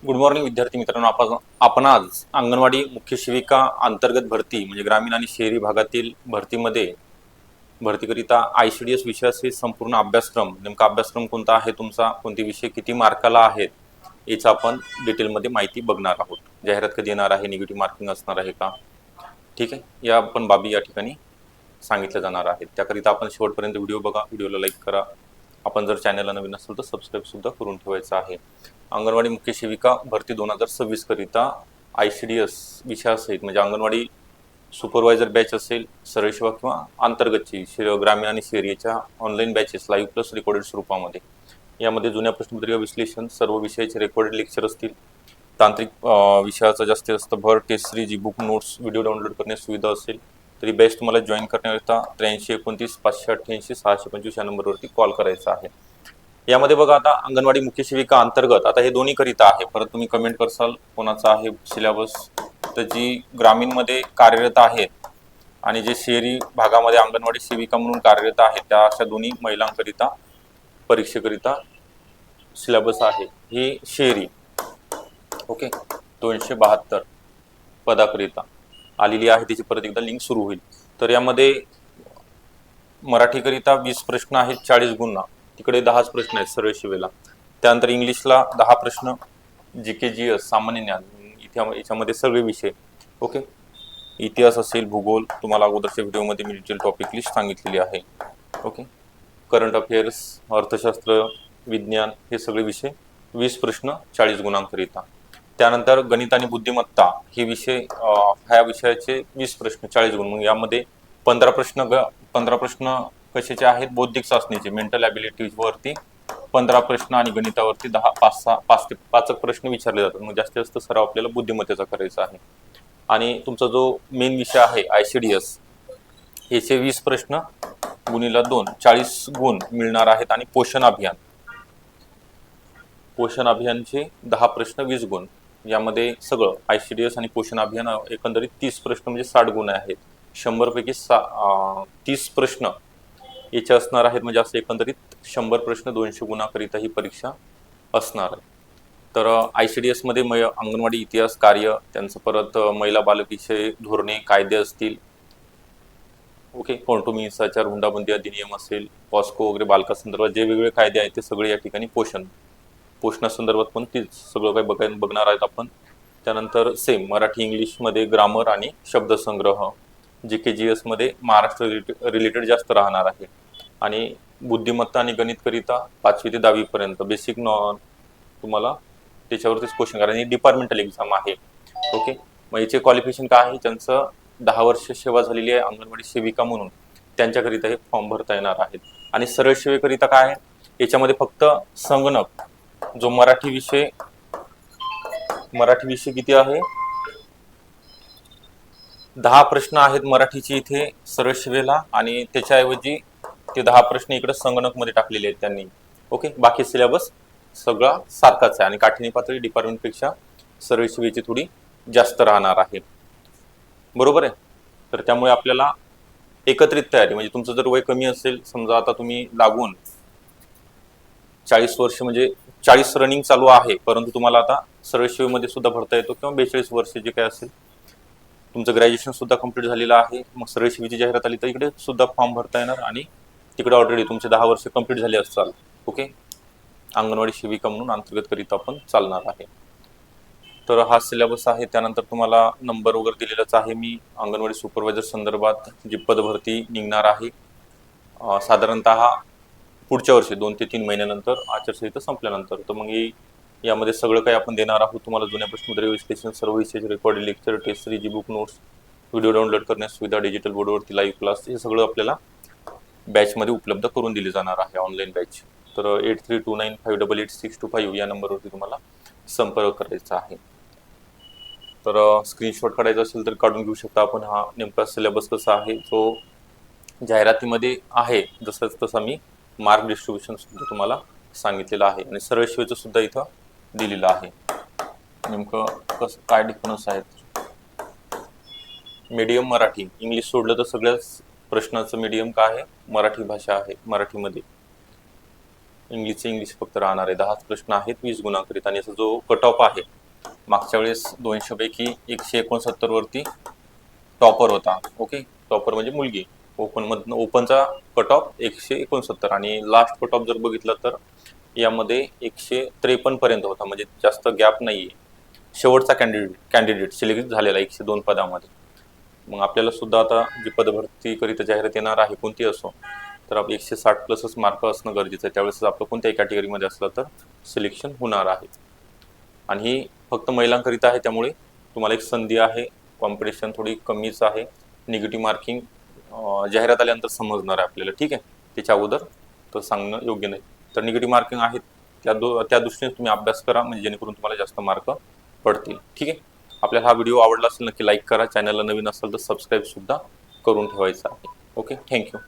Good morning विद्यार्थी मित्रांनो. आपण आज अंगणवाडी मुख्य सेविका अंतर्गत भरती म्हणजे ग्रामीण आणि शहरी भागातील भरतीकरिता ICDS विषयाचे संपूर्ण अभ्यासक्रम, नेमका अभ्यासक्रम कोणता आहे तुमचा, कोणते विषय किती मार्काला आहेत याचा आपण डिटेलमध्ये माहिती बघणार आहोत. जाहिरात कधी येणार आहे, निगेटिव्ह मार्किंग असणार आहे का, ठीक आहे, या आपण बाबी या ठिकाणी सांगितल्या जाणार आहेत. त्याकरिता आपण शेवटपर्यंत व्हिडिओ बघा, व्हिडिओला लाईक करा. आपण जर चॅनलला नवीन असेल तर सबस्क्राईब सुद्धा करून ठेवायचं आहे. अंगणवाडी मुख्य सेविका भरती 2026 करिता ICDS विषयासहित म्हणजे अंगणवाडी सुपरवायझर बॅच असेल, सरळ सेवा किंवा अंतर्गतची ग्रामीण आणि शहरीच्या online batches live plus recorded स्वरूपामध्ये, यामध्ये जुन्या प्रश्नपत्रिका विश्लेषण, सर्व विषयाचे रेकॉर्डेड लेक्चर असतील. तांत्रिक विषयाचा जास्तीत जास्त भर, test series, book notes, video download करण्यास सुविधा असेल. तरी बॅच तुम्हाला जॉईन करण्याकरिता 8329 588 625 या नंबरवरती कॉल करायचा आहे. यामध्ये बघा, आता अंगणवाडी मुख्य सेविका अंतर्गत आता हे दोन्ही करिता आहे. परत तुम्ही कमेंट करसाल कोणाचा आहे सिलेबस, तर जी ग्रामीणमध्ये कार्यरत आहेत आणि जे शहरी भागामध्ये अंगणवाडी सेविका म्हणून कार्यरत आहेत त्या अशा दोन्ही महिलांकरिता परीक्षेकरिता सिलेबस आहे. ही शहरी ओके 272 पदाकरिता आलेली आहे, त्याची परत एकदा लिंक सुरू होईल. तर यामध्ये मराठीकरिता 20 प्रश्न आहेत 40 गुण, तिकडे 10 प्रश्न आहेत सरळ सेवेला. त्यानंतर इंग्लिशला 10 प्रश्न, GK GS सामान्य ज्ञान, याच्यामध्ये सगळे विषय ओके. इतिहास असेल, भूगोल, तुम्हाला अगोदरच्या व्हिडिओमध्ये मी डिटेल टॉपिक लिस्ट सांगितलेली आहे ओके. करंट अफेअर्स, अर्थशास्त्र, विज्ञान, हे सगळे विषय 20 प्रश्न 40 गुणांकरिता. त्यानंतर गणित आणि बुद्धिमत्ता हे विषय, ह्या विषयाचे 20 प्रश्न 40 गुण. मग यामध्ये 15 प्रश्न कशाचे आहेत, बौद्धिक चाचणीचे, मेंटल ॲबिलिटीज वरती 15 प्रश्न आणि गणितावरती 5 ते 5 प्रश्न विचारले जातात. मग जास्तीत जास्त सराव आपल्याला बुद्धिमत्तेचा करायचा आहे. आणि तुमचा जो मेन विषय आहे ICDS, याचे 20 प्रश्न गुणीला 2 40 गुण मिळणार आहेत. आणि पोषण अभियानचे 10 प्रश्न 20 गुण. यामध्ये सगळं ICDS आणि पोषण अभियान एकंदरीत 30 प्रश्न म्हणजे 60 गुण आहेत. 100 पैकी 30 प्रश्न याचे असणार आहेत, म्हणजे असं एकंदरीत 100 प्रश्न 200 गुणाकरिता ही परीक्षा असणार आहे. तर ICDS मध्ये अंगणवाडी इतिहास, कार्य, त्यांचं परत महिला बालक विषय, धोरणे, कायदे असतील ओके, कौटुंबिक हिंसाचार, हुंडाबंदी अधिनियम असेल, पॉस्को वगैरे, बालकासंदर्भात जे वेगवेगळे कायदे आहेत ते सगळे या ठिकाणी पोषणासंदर्भात पण ते सगळं काही बघणार आहेत आपण. त्यानंतर सेम मराठी इंग्लिशमध्ये ग्रामर आणि शब्दसंग्रह, GK GS मध्ये महाराष्ट्र रिलेटेड जास्त राहणार आहे. आणि बुद्धिमत्ता आणि गणितकरिता 5वी ते 10वी पर्यंत बेसिक तुम्हाला त्याच्यावरतीच क्वेश्चन करा. आणि डिपार्टमेंटल एक्झाम आहे ओके. मग याचे क्वालिफिकेशन काय आहे, त्यांचं 10 वर्ष सेवा झालेली आहे अंगणवाडी सेविका म्हणून, त्यांच्याकरिता हे फॉर्म भरता येणार आहेत. आणि सरळ सेवेकरिता काय आहे, याच्यामध्ये फक्त संगणक जो मराठी विषय किती आहे, 10 प्रश्न आहेत मराठीचे इथे सरळ सेवेला, आणि त्याच्याऐवजी ते 10 प्रश्न इकडे संगणक मध्ये टाकलेले आहेत त्यांनी ओके. बाकी सिलेबस सगळा सारखाच आहे आणि काठिण्य पातळी डिपार्टमेंटपेक्षा सरळ सेवेची थोडी जास्त राहणार आहे, बरोबर आहे. तर त्यामुळे आपल्याला एकत्रित तयारी, म्हणजे तुमचं जर वय कमी असेल, समजा आता तुम्ही लागून 40 वर्ष म्हणजे 40 रनिंग चालू आहे, परंतु तुम्हाला आता सरळ सेवेमध्ये सुद्धा भरता येतो, किंवा 42 वर्ष जे काय असेल, तुमचं ग्रॅज्युएशन सुद्धा कंप्लीट झालेलं आहे, मग सरळ सेवेची जाहिरात आली तर इकडे सुद्धा फॉर्म भरता येणार. आणि तिकडे ऑलरेडी तुमचे 10 वर्ष कंप्लीट झाले असतात ओके, अंगणवाडी सेविका म्हणून अंतर्गत करीत आपण चालणार आहे. तर हा सिलेबस आहे. त्यानंतर तुम्हाला नंबर वगैरे दिलेलाच आहे मी. अंगणवाडी सुपरवायझर संदर्भात जी पदभरती निघणार आहे साधारणतः पुढच्या वर्षी 2 ते 3 महिन्यानंतर, आचारसंहिता संपल्यानंतर. तर मग यामध्ये सगळं काही आपण देणार आहोत तुम्हाला. जुन्या प्रश्नपत्रिका विश्लेषण, सर्व विषयाचे recorded lecture, test series, book notes, video download करण्यास सुविधा, डिजिटल बोर्डवरती लाईव्ह क्लास, हे सगळं आपल्याला बॅचमध्ये उपलब्ध करून दिली जाणार आहे, ऑनलाईन बॅच. तर 8329588625 या नंबरवरती तुम्हाला संपर्क करायचा आहे. तर स्क्रीनशॉट काढायचा असेल तर काढून घेऊ शकता आपण. हा नेमका सिलेबस कसा आहे जो जाहिरातीमध्ये आहे, जसंच तसा मी मार्क डिस्ट्रीब्युशन सुद्धा तुम्हाला सांगितलेलं आहे. आणि सरळ सेवेचं सुद्धा इथं दिलेलं आहे. नेमकं कसं काय डिफरन्स आहेत. मीडियम मराठी, इंग्लिश सोडलं तर सगळ्याच प्रश्नाचं मीडियम काय आहे, मराठी भाषा आहे. मराठीमध्ये इंग्लिश फक्त राहणार आहे. 10 प्रश्न आहेत 20 गुणांकरित आणि याचा जो कट ऑफ आहे मागच्या वेळेस 200 पैकी 169 वरती टॉपर होता. ओके, टॉपर म्हणजे मुलगी. ओपनचा कट ऑफ 169 आणि लास्ट कट ऑफ जर बघितलं तर यामध्ये 153 पर्यंत होता, म्हणजे जास्त गॅप नाहीये. शेवटचा कॅन्डिडेट सिलेक्ट झालेला 102 पदामध्ये. मग आपल्याला सुद्धा आता जी पदभरती करिता जाहिरात येणार आहे कोणती असो, तर आपले 160 प्लसच मार्क असणं गरजेचं आहे. त्यावेळेस आपलं कोणत्याही कॅटेगरीमध्ये असलं तर सिलेक्शन होणार आहे. आणि ही फक्त महिलांकरिता आहे, त्यामुळे तुम्हाला एक संधी आहे. कॉम्पिटिशन थोडी कमीच आहे. निगेटिव्ह मार्किंग जाहिरात आल्यानंतर समजणार आहे आपल्याला, ठीक आहे. त्याच्या अगोदर तर सांगणं योग्य नाही. तर निगेटिव्ह मार्किंग आहेत त्या दृष्टीने तुम्ही अभ्यास करा, म्हणजे जेणेकरून तुम्हाला जास्त मार्क पडतील, ठीक आहे. आपल्याला हा व्हिडिओ आवडला असेल नक्की लाईक करा. चॅनलला नवीन असेल तर सबस्क्राईब सुद्धा करून ठेवायचा आहे. Okay, thank you.